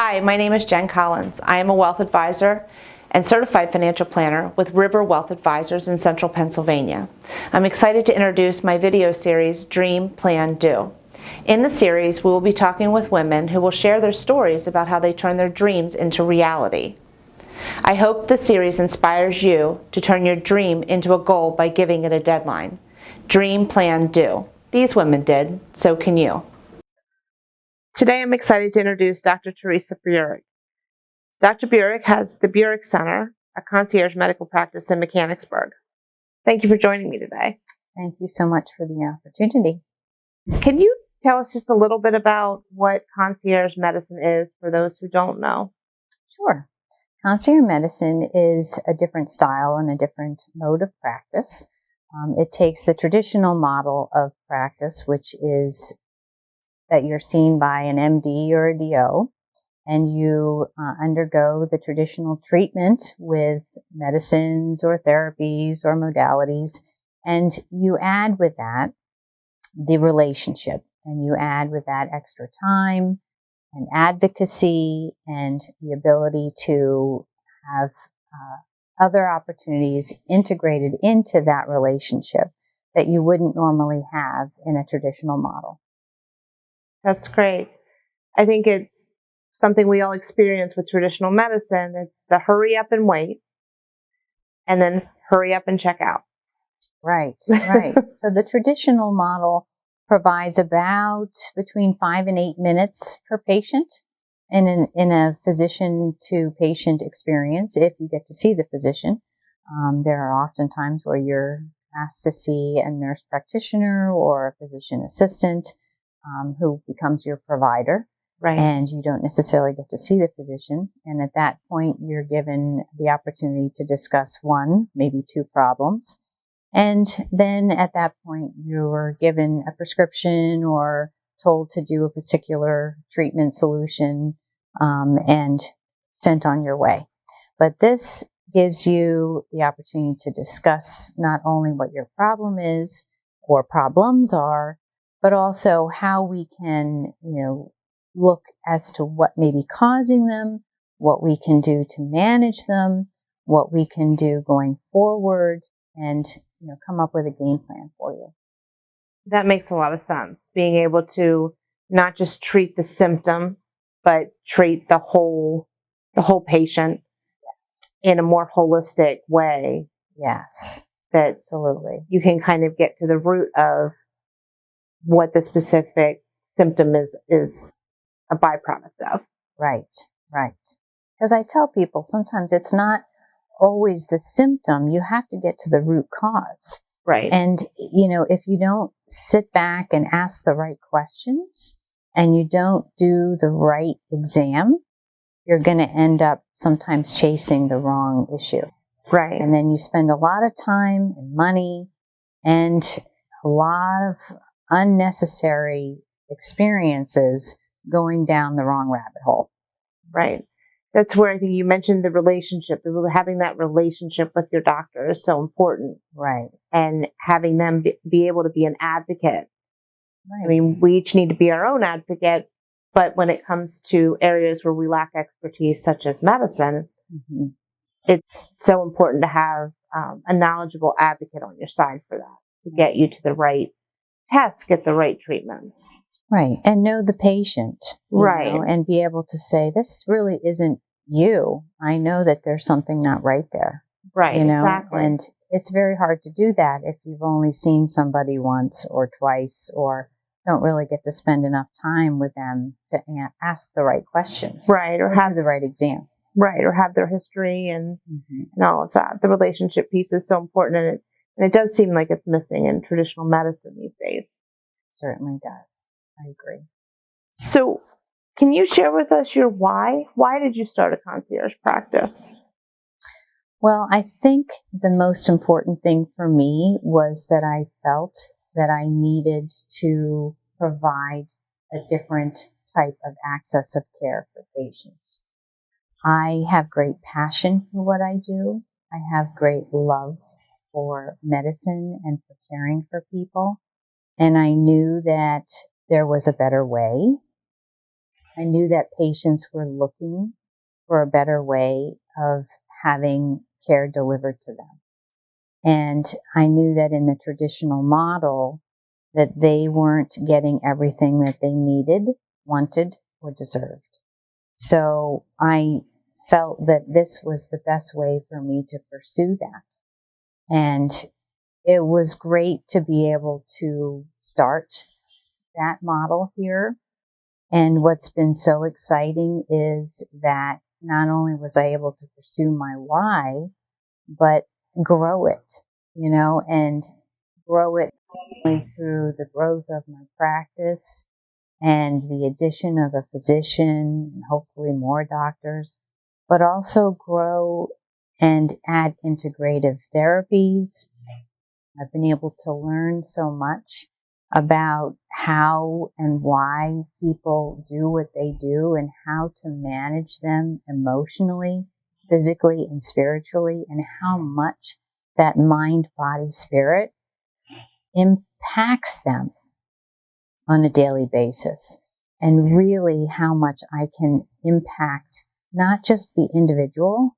Hi, my name is Jen Collins. I am a wealth advisor and certified financial planner with River Wealth Advisors in Central Pennsylvania. I'm excited to introduce my video series, Dream.Plan.Do. In the series, we will be talking with women who will share their stories about how they turn their dreams into reality. I hope the series inspires you to turn your dream into a goal by giving it a deadline. Dream.Plan.Do. These women did, so can you. Today I'm excited to introduce Dr. Theresa Burick. Dr. Burick has the Burick Center, a concierge medical practice in Mechanicsburg. Thank you for joining me today. Thank you so much for the opportunity. Can you tell us just a little bit about what concierge medicine is for those who don't know? Sure. Concierge medicine is a different style and a different mode of practice. It takes the traditional model of practice, which is that you're seen by an MD or a DO, and you undergo the traditional treatment with medicines or therapies or modalities, and you add with that the relationship, and you add with that extra time and advocacy and the ability to have other opportunities integrated into that relationship that you wouldn't normally have in a traditional model. That's great. I think it's something we all experience with traditional medicine. It's the hurry up and wait, and then hurry up and check out. Right. So the traditional model provides about between 5 and 8 minutes per patient in a physician to patient experience if you get to see the physician. There are often times where you're asked to see a nurse practitioner or a physician assistant who becomes your provider. Right. And you don't necessarily get to see the physician. And at that point, you're given the opportunity to discuss one, maybe two problems. And then at that point, you're given a prescription or told to do a particular treatment solution and sent on your way. But this gives you the opportunity to discuss not only what your problem is or problems are, but also how we can, look as to what may be causing them, what we can do to manage them, what we can do going forward, and come up with a game plan for you. That makes a lot of sense. Being able to not just treat the symptom, but treat the whole patient in a more holistic way. Yes, that absolutely. You can kind of get to the root of what the specific symptom is a byproduct of. Right. Because I tell people sometimes it's not always the symptom. You have to get to the root cause. Right. And, if you don't sit back and ask the right questions and you don't do the right exam, you're going to end up sometimes chasing the wrong issue. Right. And then you spend a lot of time and money and a lot of unnecessary experiences going down the wrong rabbit hole. Right. That's where I think you mentioned the relationship. Having that relationship with your doctor is so important. Right. And having them be able to be an advocate. Right. I mean, we each need to be our own advocate, but when it comes to areas where we lack expertise, such as medicine, it's so important to have a knowledgeable advocate on your side for that, to get you to the right tests, get the right treatments. Right. And know the patient. Right. And be able to say, this really isn't you. I know that there's something not right there. Right. Exactly. And it's very hard to do that if you've only seen somebody once or twice or don't really get to spend enough time with them to ask the right questions. Right. Or have the right exam. Right. Or have their history and all of that. The relationship piece is so important. And it does seem like it's missing in traditional medicine these days. It certainly does. I agree. So can you share with us your why? Why did you start a concierge practice? Well, I think the most important thing for me was that I felt that I needed to provide a different type of access of care for patients. I have great passion for what I do. I have great love for medicine and for caring for people. And I knew that there was a better way. I knew that patients were looking for a better way of having care delivered to them. And I knew that in the traditional model that they weren't getting everything that they needed, wanted, or deserved. So I felt that this was the best way for me to pursue that. And it was great to be able to start that model here. And what's been so exciting is that not only was I able to pursue my why, but grow it, and grow it through the growth of my practice and the addition of a physician and hopefully more doctors, but also grow and add integrative therapies. I've been able to learn so much about how and why people do what they do and how to manage them emotionally, physically, and spiritually, and how much that mind, body, spirit impacts them on a daily basis, and really how much I can impact not just the individual,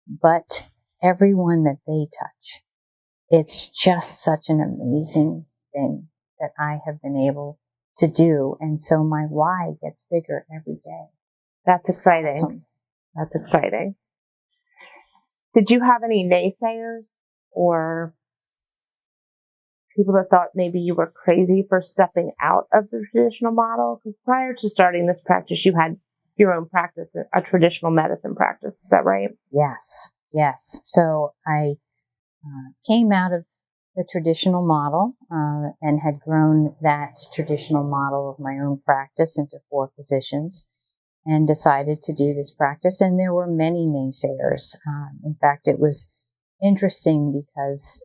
but everyone that they touch. It's just such an amazing thing that I have been able to do. And so my why gets bigger every day. That's exciting. Awesome. That's exciting. Did you have any naysayers or people that thought maybe you were crazy for stepping out of the traditional model? Because prior to starting this practice, you had your own practice, a traditional medicine practice. Is that right? Yes. So I came out of the traditional model and had grown that traditional model of my own practice into 4 physicians and decided to do this practice. And there were many naysayers. In fact, it was interesting because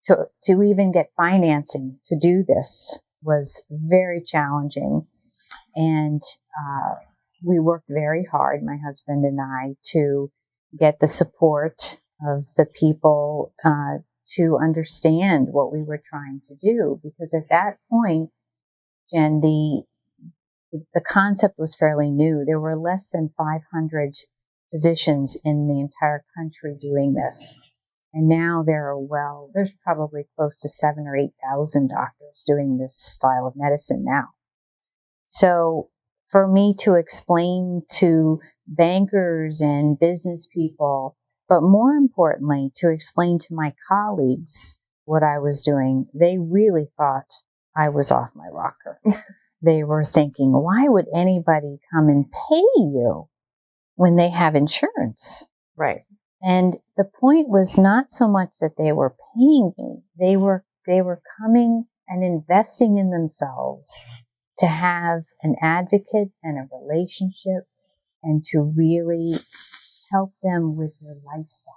to even get financing to do this was very challenging. And we worked very hard, my husband and I, to get the support of the people to understand what we were trying to do. Because at that point, Jen, the concept was fairly new. There were less than 500 physicians in the entire country doing this. And now there's probably close to 7,000 or 8,000 doctors doing this style of medicine now. So for me to explain to bankers and business people, but more importantly, to explain to my colleagues what I was doing, they really thought I was off my rocker. They were thinking, why would anybody come and pay you when they have insurance? Right. And the point was not so much that they were paying me. They were coming and investing in themselves to have an advocate and a relationship and to really help them with their lifestyle.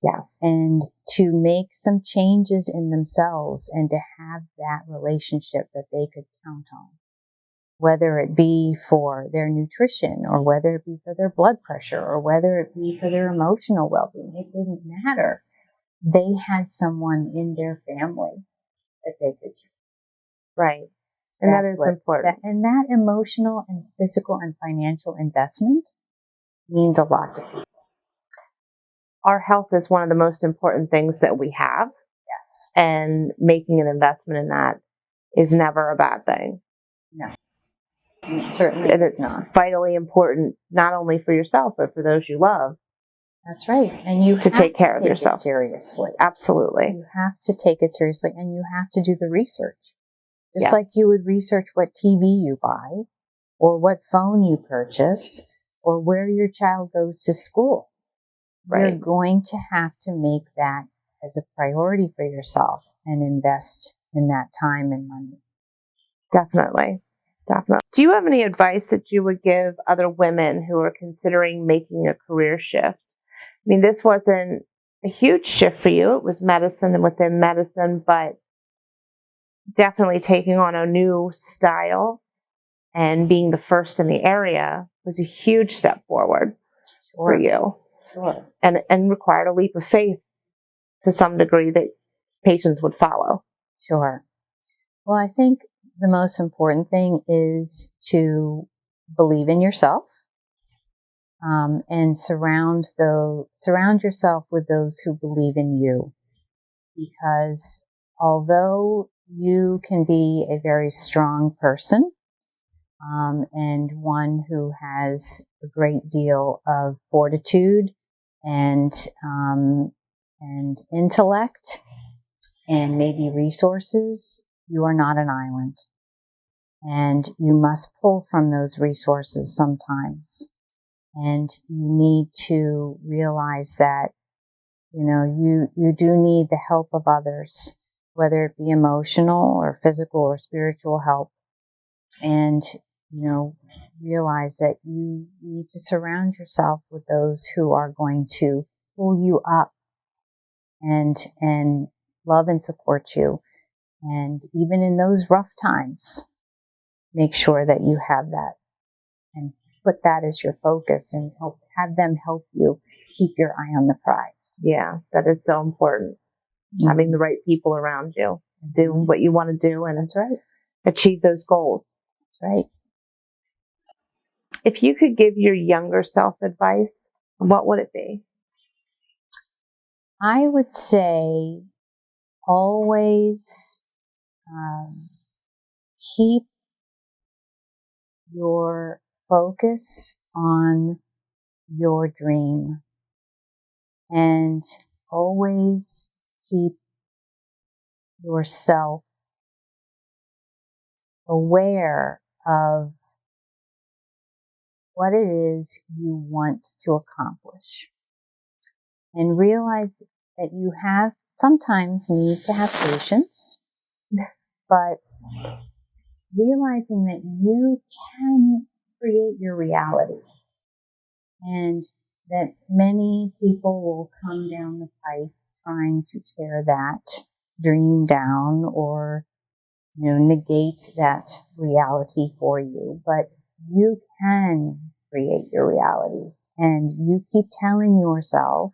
Yeah. And to make some changes in themselves and to have that relationship that they could count on. Whether it be for their nutrition or whether it be for their blood pressure or whether it be for their emotional well-being, it didn't matter. They had someone in their family that they could do. Right. And that is important. And that emotional and physical and financial investment means a lot to people. Our health is one of the most important things that we have. Yes. And making an investment in that is never a bad thing. No. It certainly and is it's not. vitally important, not only for yourself, but for those you love. That's right. And you have take care of take yourself. It seriously. Absolutely. You have to take it seriously and you have to do the research. Just Yes. like you would research what TV you buy or what phone you purchase or where your child goes to school. Right. You're going to have to make that as a priority for yourself and invest in that time and money. Definitely. Definitely. Do you have any advice that you would give other women who are considering making a career shift? I mean, this wasn't a huge shift for you. It was medicine and within medicine, but definitely taking on a new style and being the first in the area was a huge step forward for you. Sure. And required a leap of faith to some degree that patients would follow. Sure. Well, I think the most important thing is to believe in yourself, and surround yourself with those who believe in you. Because although you can be a very strong person, and one who has a great deal of fortitude and intellect and maybe resources, you are not an island. And you must pull from those resources sometimes. And you need to realize that, you do need the help of others, whether it be emotional or physical or spiritual help. And, realize that you need to surround yourself with those who are going to pull you up and love and support you. And even in those rough times, make sure that you have that and put that as your focus and have them help you keep your eye on the prize. Yeah, that is so important. Mm-hmm. Having the right people around you, do what you want to do, and that's right. Achieve those goals. That's right. If you could give your younger self advice, what would it be? I would say always keep your focus on your dream, and always keep yourself aware of what it is you want to accomplish, and realize that you sometimes need to have patience, but realizing that you can create your reality, and that many people will come down the pipe trying to tear that dream down or negate that reality for you. But you can create your reality, and you keep telling yourself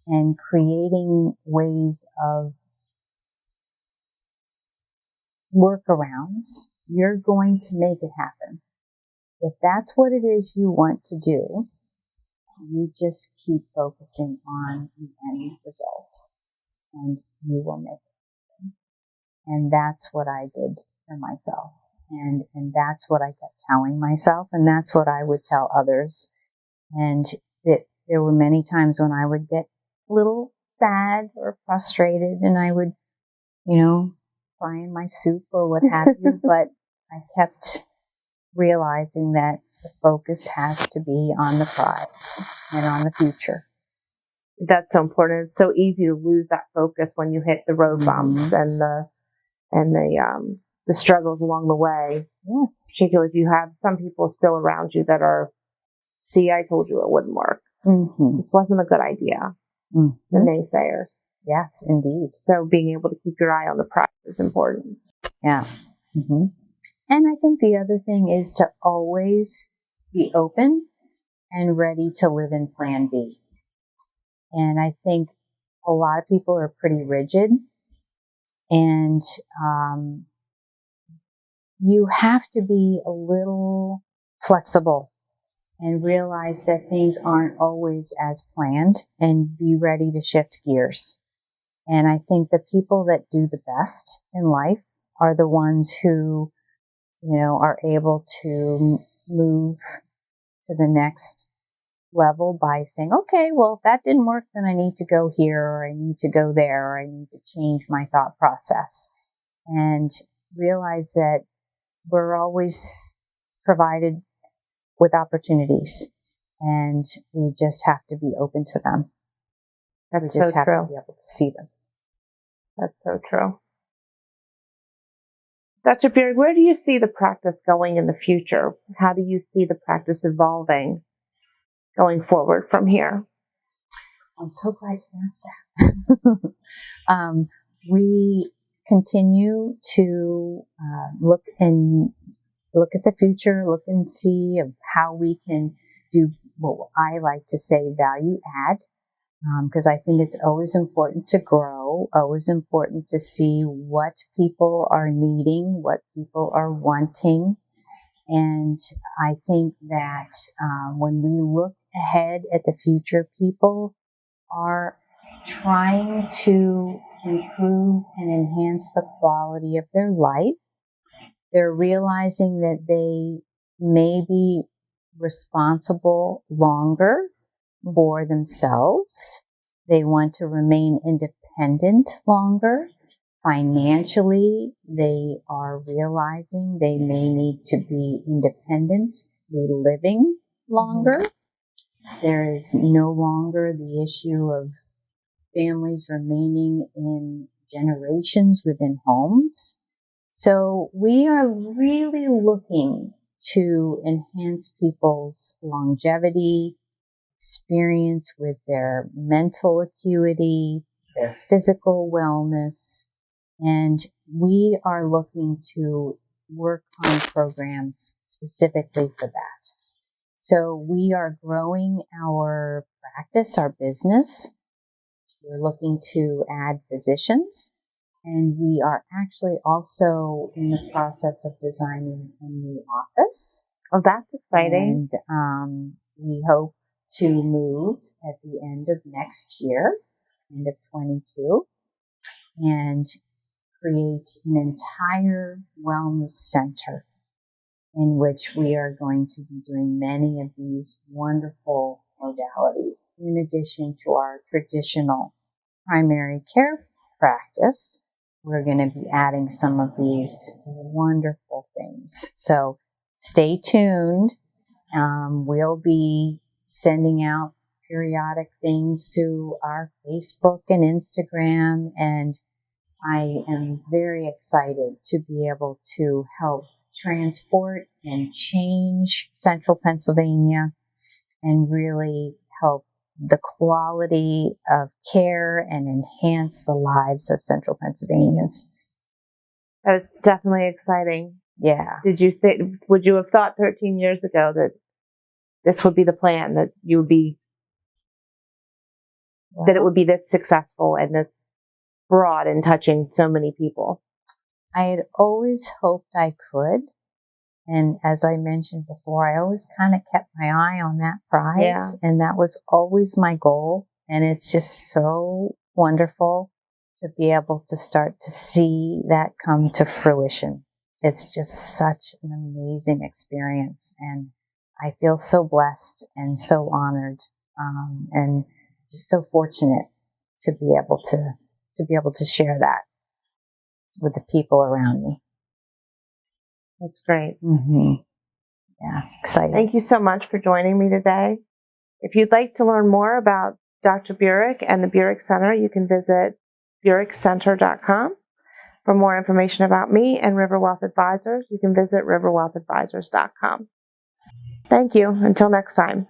and creating ways of workarounds, you're going to make it happen. If that's what it is you want to do, you just keep focusing on the end result, and you will make it happen. And that's what I did for myself. And that's what I kept telling myself, and that's what I would tell others. And there were many times when I would get a little sad or frustrated, and I would, cry in my soup or what have you, but I kept realizing that the focus has to be on the prize and on the future. That's so important. It's so easy to lose that focus when you hit the road bumps and the struggles along the way. Yes. Particularly if you have some people still around you that are, see, I told you it wouldn't work. Mm-hmm. This wasn't a good idea. Mm-hmm. The naysayers. Yes, indeed. So being able to keep your eye on the prize is important. Yeah. Mm-hmm. And I think the other thing is to always be open and ready to live in Plan B. And I think a lot of people are pretty rigid, and you have to be a little flexible and realize that things aren't always as planned, and be ready to shift gears. And I think the people that do the best in life are the ones who, are able to move to the next level by saying, okay, well, if that didn't work, then I need to go here, or I need to go there, or I need to change my thought process. And realize that we're always provided with opportunities, and we just have to be open to them. We just have to be able to see them. That's so true. Dr. Burick, where do you see the practice going in the future? How do you see the practice evolving going forward from here? I'm so glad you asked that. We continue to look at the future, look and see of how we can do what I like to say value add, because I think it's always important to grow, always important to see what people are needing, what people are wanting, And I think that when we look ahead at the future, people are trying to improve and enhance the quality of their life. They're realizing that they may be responsible longer for themselves. They want to remain independent longer. Financially, they are realizing they may need to be independent, living longer. There is no longer the issue of families remaining in generations within homes. So we are really looking to enhance people's longevity, experience with their mental acuity, their physical wellness, and we are looking to work on programs specifically for that. So we are growing our practice, our business. We're looking to add physicians, and we are actually also in the process of designing a new office. Oh, that's exciting. And we hope to move at the end of next year, end of 22, and create an entire wellness center in which we are going to be doing many of these wonderful modalities, in addition to our traditional primary care practice. We're going to be adding some of these wonderful things. So stay tuned. We'll be sending out periodic things to our Facebook and Instagram, and I am very excited to be able to help transport and change Central Pennsylvania and really help the quality of care and enhance the lives of Central Pennsylvanians. It's definitely exciting. Yeah. Would you have thought 13 years ago that this would be the plan, that you would be, that it would be this successful and this broad in touching so many people? I had always hoped I could. And as I mentioned before, I always kind of kept my eye on that prize. Yeah. And that was always my goal. And it's just so wonderful to be able to start to see that come to fruition. It's just such an amazing experience. And I feel so blessed and so honored, and just so fortunate to be able to share that with the people around me. That's great. Mm-hmm. Yeah, exciting. Thank you so much for joining me today. If you'd like to learn more about Dr. Burick and the Burick Center, you can visit burickcenter.com. For more information about me and River Wealth Advisors, you can visit riverwealthadvisors.com. Thank you. Until next time.